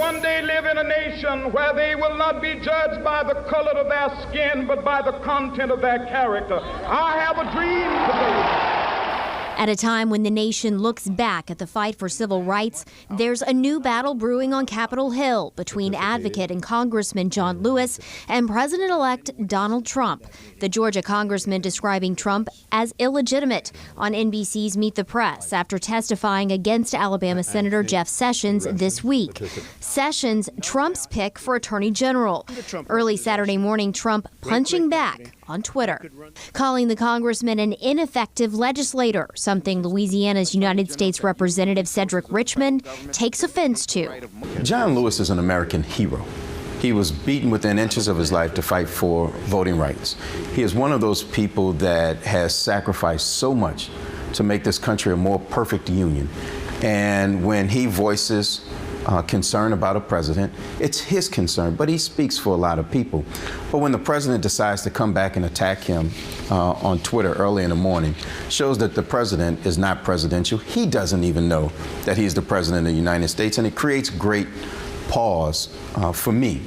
one day live in a nation where they will not be judged by the color of their skin, but by the content of their character. I have a dream today. At a time when the nation looks back at the fight for civil rights, there's a new battle brewing on Capitol Hill between advocate and Congressman John Lewis and President-elect Donald Trump. The Georgia congressman describing Trump as illegitimate on NBC's Meet the Press after testifying against Alabama Senator Jeff Sessions this week. Sessions, Trump's pick for Attorney General. Early Saturday morning, Trump punching back on Twitter, calling the congressman an ineffective legislator, something Louisiana's United States Representative Cedric Richmond takes offense to. John Lewis is an American hero. He was beaten within inches of his life to fight for voting rights. He is one of those people that has sacrificed so much to make this country a more perfect union. And when he voices concern about a president, it's his concern, but he speaks for a lot of people. But when the president decides to come back and attack him on Twitter early in the morning, shows that the president is not presidential. He doesn't even know that he's the president of the United States, and it creates great pause for me.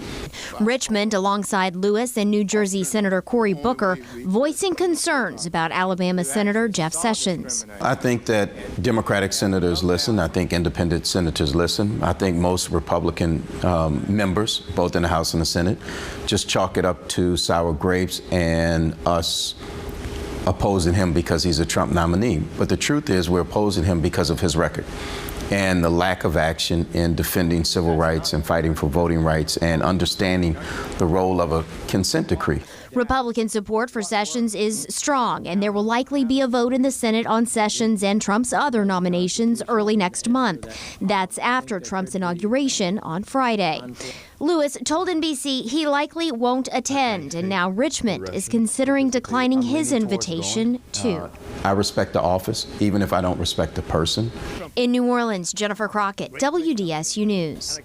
Richmond, alongside Lewis and New Jersey Senator Cory Booker, voicing concerns about Alabama Senator Jeff Sessions. I think that Democratic senators listen. I think independent senators listen. I think most Republican members, both in the House and the Senate, just chalk it up to sour grapes and us opposing him because he's a Trump nominee. But the truth is we're opposing him because of his record and the lack of action in defending civil rights and fighting for voting rights and understanding the role of a consent decree. Republican support for Sessions is strong, and there will likely be a vote in the Senate on Sessions and Trump's other nominations early next month. That's after Trump's inauguration on Friday. Lewis told NBC he likely won't attend, and now Richmond is considering declining his invitation, too. I respect the office, even if I don't respect the person. In New Orleans, Jennifer Crockett, WDSU News.